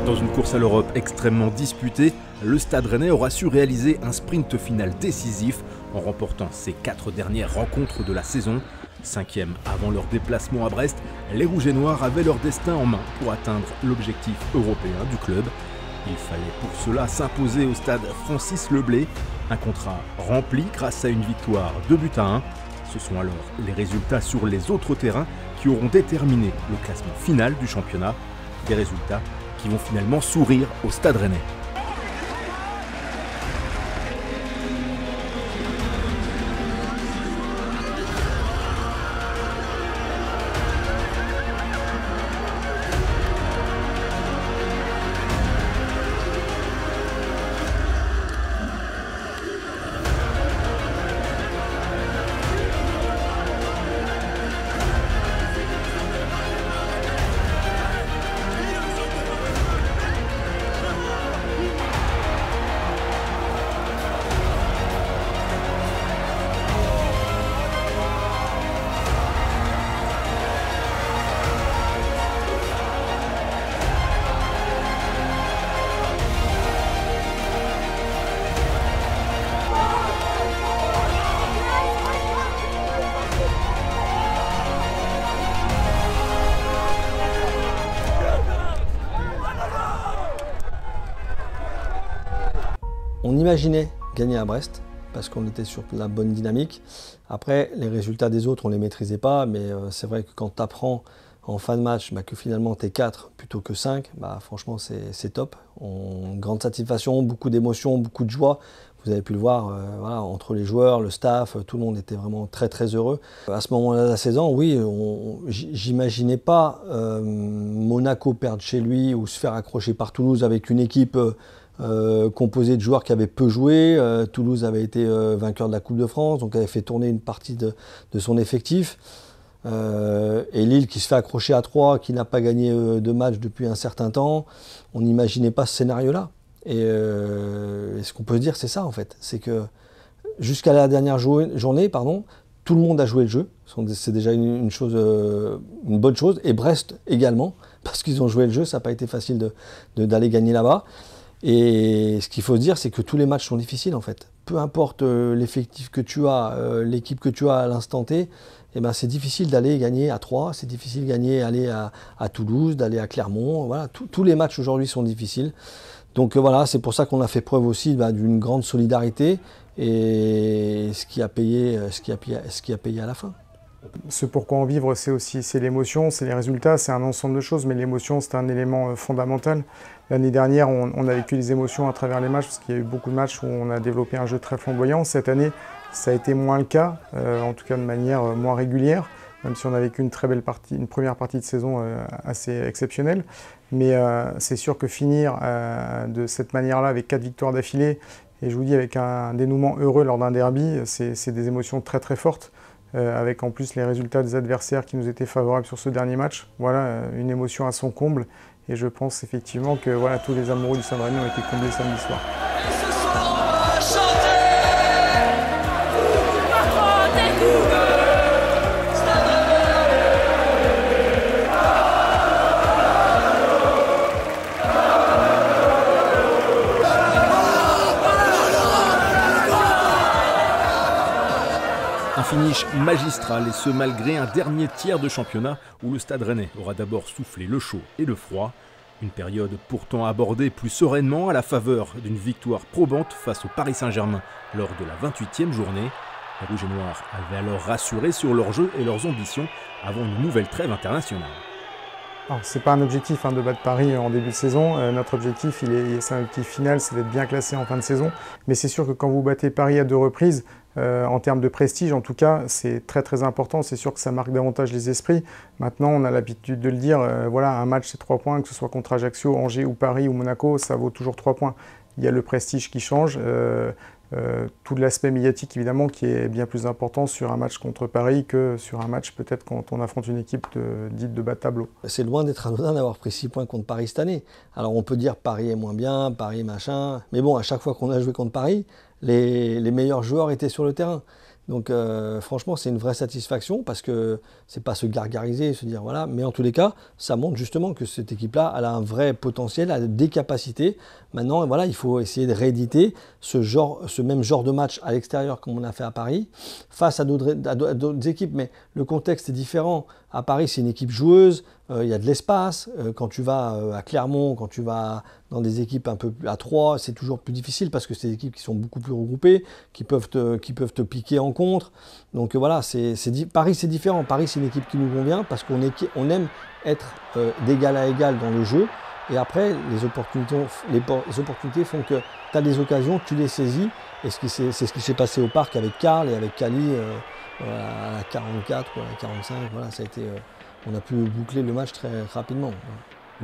Dans une course à l'Europe extrêmement disputée, le Stade Rennais aura su réaliser un sprint final décisif en remportant ses 4 dernières rencontres de la saison. 5e avant leur déplacement à Brest, les Rouges et Noirs avaient leur destin en main pour atteindre l'objectif européen du club. Il fallait pour cela s'imposer au stade Francis Leblay, un contrat rempli grâce à une victoire 2-1. Ce sont alors les résultats sur les autres terrains qui auront déterminé le classement final du championnat. Des résultats qui vont finalement sourire au Stade Rennais. On imaginait gagner à Brest parce qu'on était sur la bonne dynamique. Après, les résultats des autres, on ne les maîtrisait pas, mais c'est vrai que quand tu apprends en fin de match que finalement tu es 4 plutôt que 5, franchement c'est top. Grande satisfaction, beaucoup d'émotions, beaucoup de joie. Vous avez pu le voir entre les joueurs, le staff, tout le monde était vraiment très très heureux. À ce moment-là de la saison, oui, j'imaginais pas Monaco perdre chez lui ou se faire accrocher par Toulouse avec une équipe composé de joueurs qui avaient peu joué. Toulouse avait été vainqueur de la Coupe de France, donc avait fait tourner une partie de son effectif. Et Lille qui se fait accrocher à 3, qui n'a pas gagné de match depuis un certain temps. On n'imaginait pas ce scénario-là. Et ce qu'on peut se dire, c'est ça en fait. C'est que jusqu'à la dernière journée, tout le monde a joué le jeu. C'est déjà une bonne chose. Et Brest également, parce qu'ils ont joué le jeu. Ça n'a pas été facile d'aller gagner là-bas. Et ce qu'il faut se dire, c'est que tous les matchs sont difficiles en fait. Peu importe l'effectif que tu as, l'équipe que tu as à l'instant T, c'est difficile d'aller gagner à 3, c'est difficile d'aller à Toulouse, d'aller à Clermont. Voilà, tous les matchs aujourd'hui sont difficiles. Donc voilà, c'est pour ça qu'on a fait preuve aussi d'une grande solidarité et ce qui a payé à la fin. Ce pourquoi en vivre, c'est l'émotion, c'est les résultats, c'est un ensemble de choses, mais l'émotion, c'est un élément fondamental. L'année dernière, on a vécu les émotions à travers les matchs, parce qu'il y a eu beaucoup de matchs où on a développé un jeu très flamboyant. Cette année, ça a été moins le cas, en tout cas de manière moins régulière, même si on a vécu une première partie de saison assez exceptionnelle. Mais c'est sûr que finir de cette manière-là, avec 4 victoires d'affilée, et je vous dis avec un dénouement heureux lors d'un derby, c'est des émotions très très fortes. Avec en plus les résultats des adversaires qui nous étaient favorables sur ce dernier match. Voilà, une émotion à son comble. Et je pense effectivement que tous les amoureux du Stade Rennais ont été comblés samedi soir. Un finish magistral et ce malgré un dernier tiers de championnat où le Stade Rennais aura d'abord soufflé le chaud et le froid. Une période pourtant abordée plus sereinement à la faveur d'une victoire probante face au Paris Saint-Germain lors de la 28e journée. Les Rouges et Noirs avaient alors rassuré sur leur jeu et leurs ambitions avant une nouvelle trêve internationale. Ce n'est pas un objectif de battre Paris en début de saison. Notre objectif, c'est un objectif final, c'est d'être bien classé en fin de saison. Mais c'est sûr que quand vous battez Paris à 2 reprises, en termes de prestige, en tout cas, c'est très très important. C'est sûr que ça marque davantage les esprits. Maintenant, on a l'habitude de le dire, un match c'est 3 points, que ce soit contre Ajaccio, Angers ou Paris ou Monaco, ça vaut toujours 3 points. Il y a le prestige qui change. Tout l'aspect médiatique évidemment qui est bien plus important sur un match contre Paris que sur un match peut-être quand on affronte une équipe dite de bas de tableau. C'est loin d'être anodin d'avoir pris 6 points contre Paris cette année. Alors on peut dire Paris est moins bien, Paris machin, mais bon à chaque fois qu'on a joué contre Paris, les meilleurs joueurs étaient sur le terrain. Donc franchement, c'est une vraie satisfaction parce que c'est pas se gargariser, se dire voilà, mais en tous les cas, ça montre justement que cette équipe-là, elle a un vrai potentiel, elle a des capacités. Maintenant, voilà, il faut essayer de rééditer ce même genre de match à l'extérieur comme on a fait à Paris, face à d'autres équipes, mais le contexte est différent. À Paris, c'est une équipe joueuse, il y a de l'espace. Quand tu vas à Clermont, quand tu vas dans des équipes un peu à 3, c'est toujours plus difficile parce que c'est des équipes qui sont beaucoup plus regroupées, qui peuvent te piquer en contre. Donc voilà, Paris c'est différent. Paris c'est une équipe qui nous convient parce qu'on aime être d'égal à égal dans le jeu. Et après, les opportunités font que tu as des occasions, tu les saisis. Et c'est ce qui s'est passé au parc avec Karl et avec Kali à la 44 ou à la 45. Voilà, ça a été, on a pu boucler le match très rapidement.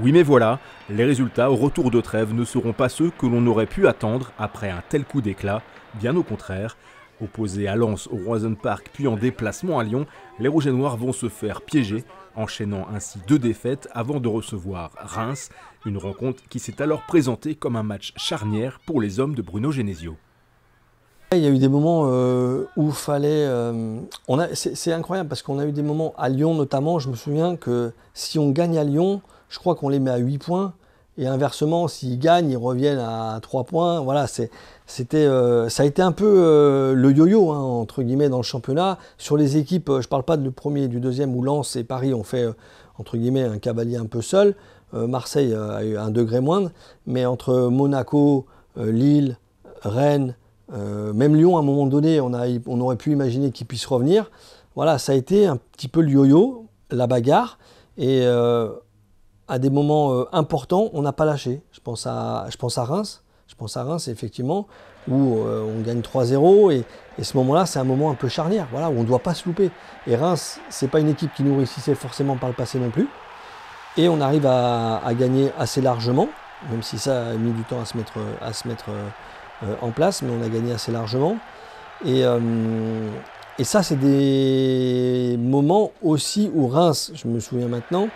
Oui mais voilà, les résultats au retour de trêve ne seront pas ceux que l'on aurait pu attendre après un tel coup d'éclat, bien au contraire. Opposés à Lens au Roison Park puis en déplacement à Lyon, les Rouges et Noirs vont se faire piéger, enchaînant ainsi 2 défaites avant de recevoir Reims, une rencontre qui s'est alors présentée comme un match charnière pour les hommes de Bruno Genesio. Il y a eu des moments où il fallait... c'est incroyable parce qu'on a eu des moments à Lyon notamment, je me souviens que si on gagne à Lyon, je crois qu'on les met à 8 points. Et inversement, s'ils gagnent, ils reviennent à 3 points. Voilà, ça a été un peu le yo-yo, hein, entre guillemets, dans le championnat. Sur les équipes, je ne parle pas du premier et du deuxième, où Lens et Paris ont fait, entre guillemets, un cavalier un peu seul. Marseille a eu un degré moindre. Mais entre Monaco, Lille, Rennes, même Lyon, à un moment donné, on aurait pu imaginer qu'ils puissent revenir. Voilà, ça a été un petit peu le yo-yo, la bagarre. Et... à des moments importants, on n'a pas lâché. Je pense à Reims. Je pense à Reims, effectivement, où on gagne 3-0. Et ce moment-là, c'est un moment un peu charnière, voilà, où on ne doit pas se louper. Et Reims, ce n'est pas une équipe qui nous réussissait forcément par le passé non plus. Et on arrive à gagner assez largement, même si ça a mis du temps à se mettre en place, mais on a gagné assez largement. Et ça, c'est des moments aussi où Reims, je me souviens maintenant,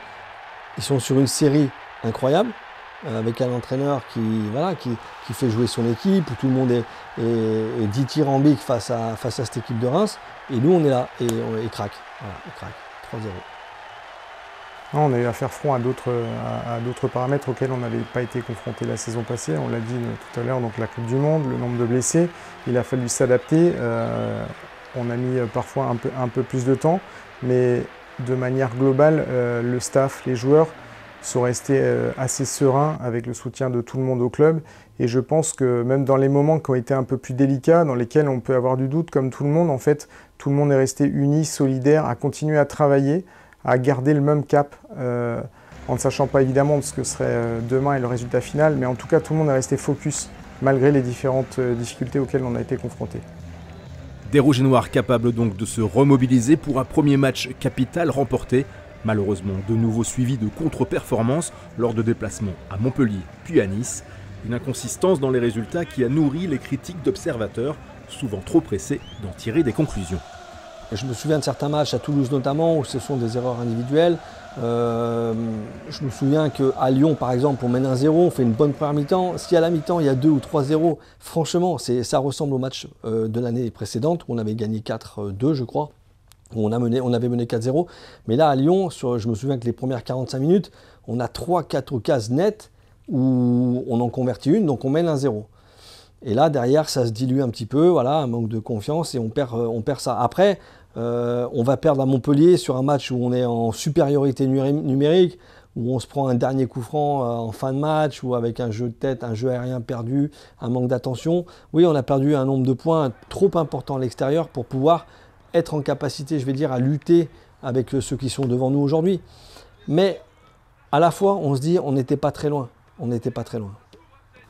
ils sont sur une série incroyable, avec un entraîneur qui fait jouer son équipe, où tout le monde est dithyrambique face à cette équipe de Reims. Et nous, on est là et on craque. Voilà, on craque. 3-0. On a eu à faire front à d'autres paramètres auxquels on n'avait pas été confronté la saison passée. On l'a dit tout à l'heure, donc la Coupe du Monde, le nombre de blessés. Il a fallu s'adapter. On a mis parfois un peu plus de temps, mais de manière globale, le staff, les joueurs sont restés assez sereins avec le soutien de tout le monde au club. Et je pense que même dans les moments qui ont été un peu plus délicats, dans lesquels on peut avoir du doute, comme tout le monde, en fait, tout le monde est resté uni, solidaire, à continuer à travailler, à garder le même cap, en ne sachant pas évidemment ce que serait demain et le résultat final, mais en tout cas, tout le monde est resté focus, malgré les différentes difficultés auxquelles on a été confronté. Des Rouges et Noirs capables donc de se remobiliser pour un premier match capital remporté, malheureusement de nouveau suivi de contre-performances lors de déplacements à Montpellier puis à Nice. Une inconsistance dans les résultats qui a nourri les critiques d'observateurs, souvent trop pressés d'en tirer des conclusions. Je me souviens de certains matchs à Toulouse notamment où ce sont des erreurs individuelles. Je me souviens qu'à Lyon par exemple on mène 1-0, on fait une bonne première mi-temps. Si à la mi-temps il y a 2 ou 3-0, franchement ça ressemble au match de l'année précédente où on avait gagné 4-2 je crois, où on avait mené 4-0. Mais là à Lyon, je me souviens que les premières 45 minutes, on a 3-4 occasions nettes où on en convertit une, donc on mène 1-0. Et là derrière ça se dilue un petit peu, voilà, un manque de confiance et on perd ça. Après, on va perdre à Montpellier sur un match où on est en supériorité numérique, où on se prend un dernier coup franc en fin de match, ou avec un jeu de tête, un jeu aérien perdu, un manque d'attention. Oui, on a perdu un nombre de points trop important à l'extérieur pour pouvoir être en capacité, je vais dire, à lutter avec ceux qui sont devant nous aujourd'hui. Mais à la fois, on se dit, on n'était pas très loin. On n'était pas très loin.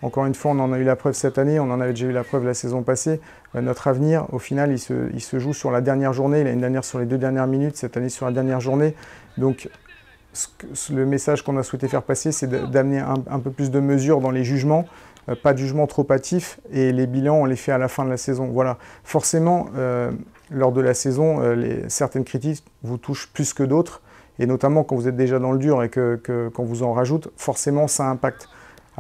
Encore une fois, on en a eu la preuve cette année, on en avait déjà eu la preuve la saison passée. Notre avenir, au final, il se joue sur la dernière journée. L'année dernière sur les 2 dernières minutes, cette année sur la dernière journée. Donc, le message qu'on a souhaité faire passer, c'est d'amener un peu plus de mesure dans les jugements, pas de jugements trop hâtifs, et les bilans, on les fait à la fin de la saison. Voilà. Forcément, lors de la saison, certaines critiques vous touchent plus que d'autres, et notamment quand vous êtes déjà dans le dur et qu'on vous en rajoute, forcément, ça impacte.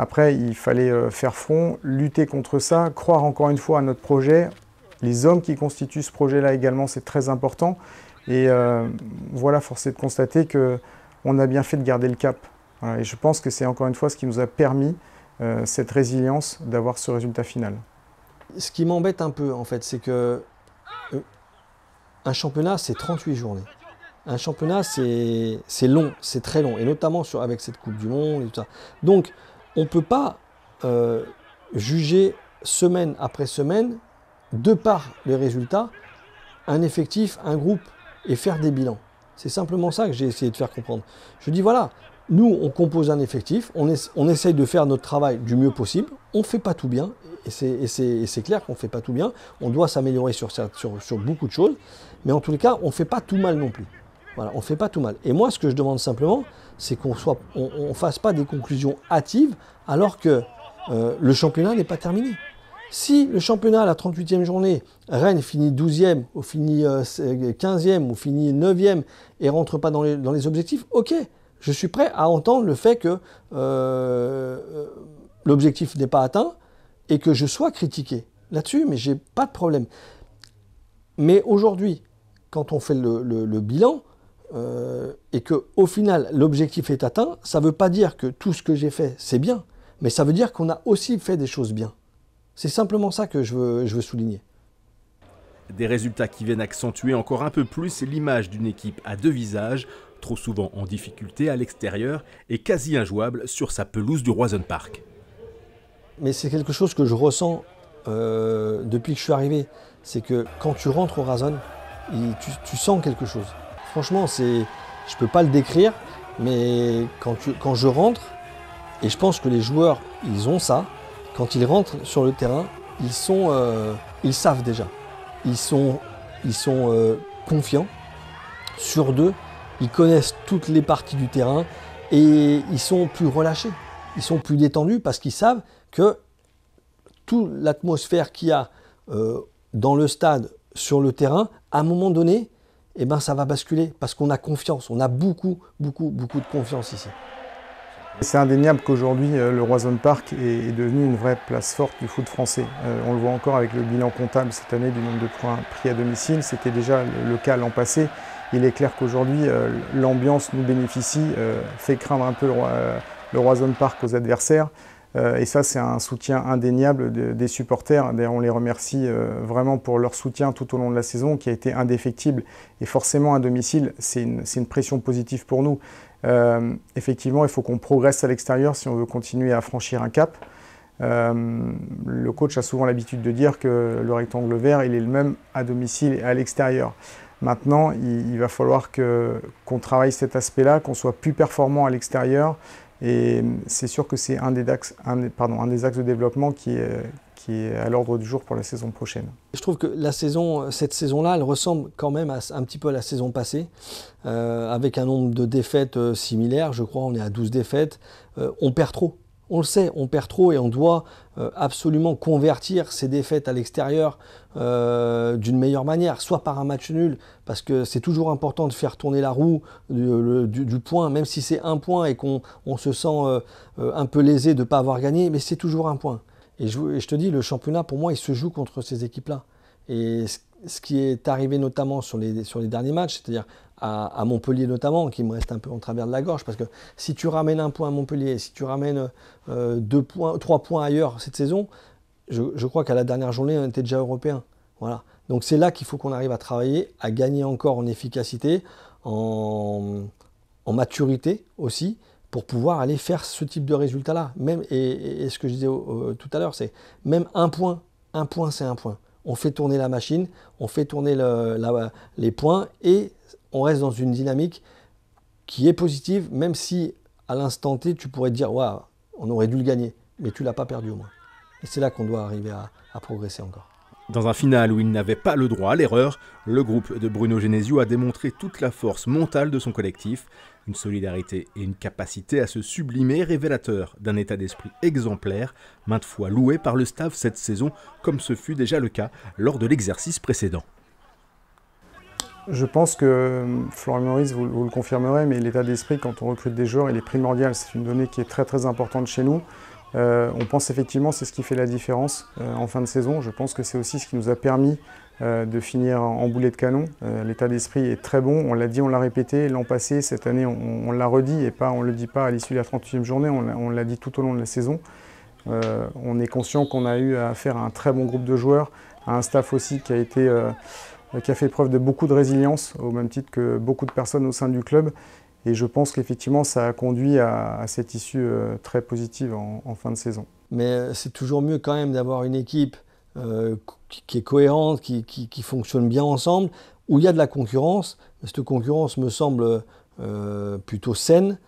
Après, il fallait faire front, lutter contre ça, croire encore une fois à notre projet, les hommes qui constituent ce projet-là également, c'est très important. Et voilà, force est de constater qu'on a bien fait de garder le cap. Voilà, et je pense que c'est encore une fois ce qui nous a permis cette résilience d'avoir ce résultat final. Ce qui m'embête un peu, en fait, c'est que un championnat, c'est 38 journées. Un championnat, c'est long, c'est très long, et notamment avec cette Coupe du Monde et tout ça. Donc, on ne peut pas juger semaine après semaine, de par les résultats, un effectif, un groupe, et faire des bilans. C'est simplement ça que j'ai essayé de faire comprendre. Je dis voilà, nous, on compose un effectif, on essaye de faire notre travail du mieux possible, on ne fait pas tout bien, et c'est clair qu'on ne fait pas tout bien, on doit s'améliorer sur beaucoup de choses, mais en tous les cas, on ne fait pas tout mal non plus. Voilà, on ne fait pas tout mal. Et moi, ce que je demande simplement, c'est qu'on ne fasse pas des conclusions hâtives, alors que le championnat n'est pas terminé. Si le championnat à la 38e journée, Rennes finit 12e, ou finit 15e, ou finit 9e, et ne rentre pas dans les objectifs, ok, je suis prêt à entendre le fait que l'objectif n'est pas atteint et que je sois critiqué là-dessus, mais je n'ai pas de problème. Mais aujourd'hui, quand on fait le bilan, et qu'au final, l'objectif est atteint, ça ne veut pas dire que tout ce que j'ai fait, c'est bien, mais ça veut dire qu'on a aussi fait des choses bien. C'est simplement ça que je veux souligner. Des résultats qui viennent accentuer encore un peu plus l'image d'une équipe à deux visages, trop souvent en difficulté à l'extérieur et quasi injouable sur sa pelouse du Roazhon Park. Mais c'est quelque chose que je ressens depuis que je suis arrivé. C'est que quand tu rentres au Roazhon, tu sens quelque chose. Franchement, je ne peux pas le décrire, mais quand je rentre, et je pense que les joueurs, ils ont ça, quand ils rentrent sur le terrain, ils savent déjà. Ils sont confiants, sûrs d'eux, ils connaissent toutes les parties du terrain et ils sont plus relâchés. Ils sont plus détendus parce qu'ils savent que toute l'atmosphère qu'il y a dans le stade, sur le terrain, à un moment donné, eh ben, ça va basculer parce qu'on a confiance. On a beaucoup de confiance ici. C'est indéniable qu'aujourd'hui, le Roazhon Park est devenu une vraie place forte du foot français. On le voit encore avec le bilan comptable cette année du nombre de points pris à domicile. C'était déjà le cas l'an passé. Il est clair qu'aujourd'hui, l'ambiance nous bénéficie, fait craindre un peu le Roazhon Park aux adversaires. Et ça, c'est un soutien indéniable des supporters. D'ailleurs, on les remercie vraiment pour leur soutien tout au long de la saison, qui a été indéfectible. Et forcément, à domicile, c'est une pression positive pour nous. Effectivement, il faut qu'on progresse à l'extérieur si on veut continuer à franchir un cap. Le coach a souvent l'habitude de dire que le rectangle vert, il est le même à domicile et à l'extérieur. Maintenant, il va falloir qu'on travaille cet aspect-là, qu'on soit plus performant à l'extérieur. Et c'est sûr que c'est un des axes de développement qui est à l'ordre du jour pour la saison prochaine. Je trouve que cette saison-là, elle ressemble quand même un petit peu à la saison passée, avec un nombre de défaites similaires. Je crois on est à 12 défaites. On perd trop. On le sait, on perd trop et on doit absolument convertir ces défaites à l'extérieur d'une meilleure manière, soit par un match nul, parce que c'est toujours important de faire tourner la roue du point, même si c'est un point et qu'on se sent un peu lésé de ne pas avoir gagné, mais c'est toujours un point. Et je te dis, le championnat, pour moi, il se joue contre ces équipes-là. Et ce qui est arrivé notamment sur les derniers matchs, c'est-à-dire à Montpellier notamment, qui me reste un peu en travers de la gorge, parce que si tu ramènes un point à Montpellier, si tu ramènes 3 points ailleurs cette saison, je crois qu'à la dernière journée, on était déjà européen. Voilà. Donc c'est là qu'il faut qu'on arrive à travailler, à gagner encore en efficacité, en maturité aussi, pour pouvoir aller faire ce type de résultat-là. Et ce que je disais tout à l'heure, c'est même un point c'est un point. On fait tourner la machine, on fait tourner les points et on reste dans une dynamique qui est positive, même si à l'instant T, tu pourrais te dire waouh, on aurait dû le gagner, mais tu ne l'as pas perdu au moins. Et c'est là qu'on doit arriver à progresser encore. Dans un final où il n'avait pas le droit à l'erreur, le groupe de Bruno Genesio a démontré toute la force mentale de son collectif, une solidarité et une capacité à se sublimer révélateur d'un état d'esprit exemplaire, maintes fois loué par le staff cette saison, comme ce fut déjà le cas lors de l'exercice précédent. Je pense que, Florent Maurice, vous le confirmerez, mais l'état d'esprit quand on recrute des joueurs, il est primordial. C'est une donnée qui est très très importante chez nous. On pense effectivement que c'est ce qui fait la différence en fin de saison. Je pense que c'est aussi ce qui nous a permis de finir en boulet de canon. L'état d'esprit est très bon, on l'a dit, on l'a répété l'an passé, cette année on l'a redit et on ne le dit pas à l'issue de la 38e journée, on l'a dit tout au long de la saison. On est conscient qu'on a eu affaire à un très bon groupe de joueurs, à un staff aussi qui a fait preuve de beaucoup de résilience, au même titre que beaucoup de personnes au sein du club. Et je pense qu'effectivement, ça a conduit à cette issue très positive en fin de saison. Mais c'est toujours mieux quand même d'avoir une équipe qui est cohérente, qui fonctionne bien ensemble, où il y a de la concurrence. Cette concurrence me semble plutôt saine.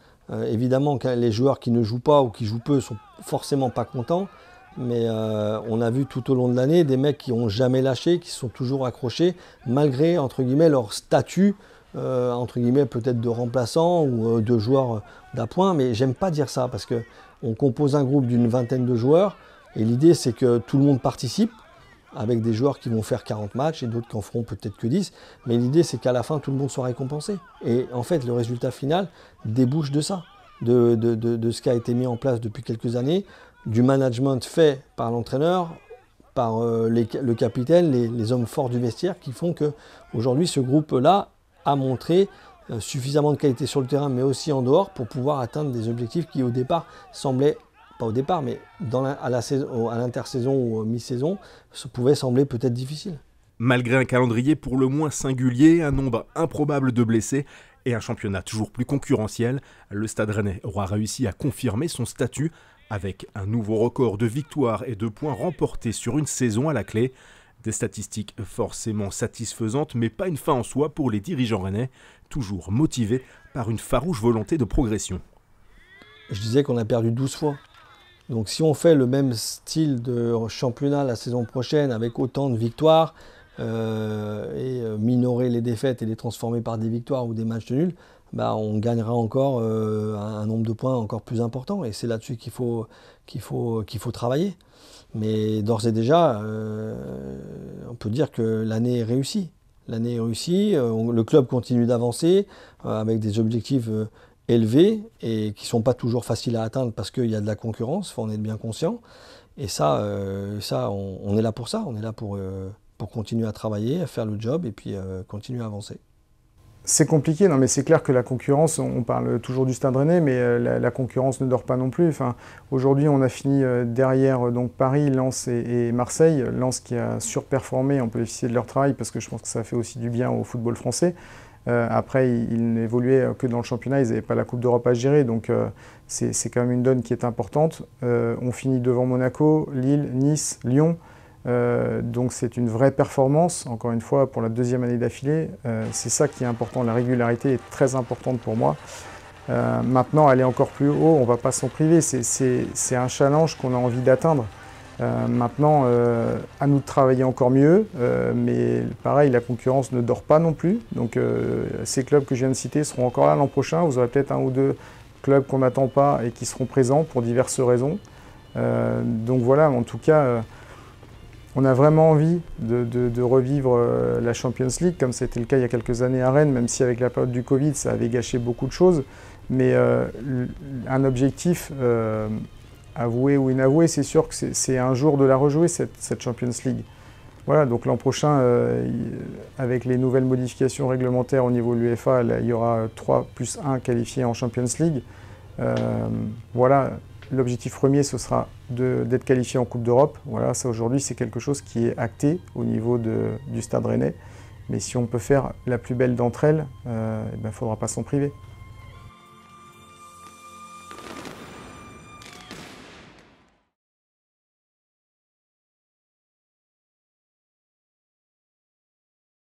Évidemment, les joueurs qui ne jouent pas ou qui jouent peu ne sont forcément pas contents. Mais on a vu tout au long de l'année des mecs qui n'ont jamais lâché, qui sont toujours accrochés, malgré entre guillemets, leur statut, entre guillemets, peut-être de remplaçant ou de joueur d'appoint. Mais j'aime pas dire ça parce qu'on compose un groupe d'une vingtaine de joueurs et l'idée c'est que tout le monde participe avec des joueurs qui vont faire 40 matchs et d'autres qui en feront peut-être que 10. Mais l'idée c'est qu'à la fin tout le monde soit récompensé. Et en fait le résultat final débouche de ça, de ce qui a été mis en place depuis quelques années, du management fait par l'entraîneur, par le capitaine, les hommes forts du vestiaire qui font qu'aujourd'hui ce groupe-là a montré suffisamment de qualité sur le terrain mais aussi en dehors pour pouvoir atteindre des objectifs qui au départ semblaient, pas au départ mais à l'intersaison ou mi-saison, pouvaient sembler peut-être difficiles. Malgré un calendrier pour le moins singulier, un nombre improbable de blessés et un championnat toujours plus concurrentiel, le Stade Rennais aura réussi à confirmer son statut avec un nouveau record de victoires et de points remportés sur une saison à la clé. Des statistiques forcément satisfaisantes, mais pas une fin en soi pour les dirigeants rennais, toujours motivés par une farouche volonté de progression. Je disais qu'on a perdu 12 fois. Donc si on fait le même style de championnat la saison prochaine avec autant de victoires et minorer les défaites et les transformer par des victoires ou des matchs nuls, on gagnera encore un nombre de points encore plus important. Et c'est là-dessus qu'il faut travailler. Mais d'ores et déjà, on peut dire que l'année est réussie. L'année est réussie, le club continue d'avancer avec des objectifs élevés et qui ne sont pas toujours faciles à atteindre parce qu'il y a de la concurrence, il faut en être bien conscient. Et ça, on est là pour ça, on est là pour continuer à travailler, à faire le job et puis continuer à avancer. C'est compliqué, non mais c'est clair que la concurrence, on parle toujours du Stade Rennais, mais la concurrence ne dort pas non plus. Enfin, aujourd'hui, on a fini derrière donc Paris, Lens et Marseille. Lens qui a surperformé, on peut les féliciter de leur travail parce que je pense que ça fait aussi du bien au football français. Après, ils n'évoluaient que dans le championnat, ils n'avaient pas la Coupe d'Europe à gérer, donc c'est quand même une donne qui est importante. On finit devant Monaco, Lille, Nice, Lyon. Donc c'est une vraie performance, encore une fois, pour la deuxième année d'affilée. C'est ça qui est important, la régularité est très importante pour moi. Maintenant, aller encore plus haut, on ne va pas s'en priver, c'est un challenge qu'on a envie d'atteindre. Maintenant, à nous de travailler encore mieux, mais pareil, la concurrence ne dort pas non plus. Donc ces clubs que je viens de citer seront encore là l'an prochain. Vous aurez peut-être un ou deux clubs qu'on n'attend pas et qui seront présents pour diverses raisons. Donc voilà, en tout cas, on a vraiment envie de revivre la Champions League, comme c'était le cas il y a quelques années à Rennes, même si avec la période du Covid, ça avait gâché beaucoup de choses. Mais un objectif, avoué ou inavoué, c'est sûr que c'est un jour de la rejouer, cette Champions League. Voilà, donc l'an prochain, avec les nouvelles modifications réglementaires au niveau de l'UEFA, il y aura 3+1 qualifiés en Champions League. Voilà. L'objectif premier, ce sera d'être qualifié en Coupe d'Europe. Voilà, ça aujourd'hui, c'est quelque chose qui est acté au niveau du Stade Rennais. Mais si on peut faire la plus belle d'entre elles, il ne faudra pas s'en priver.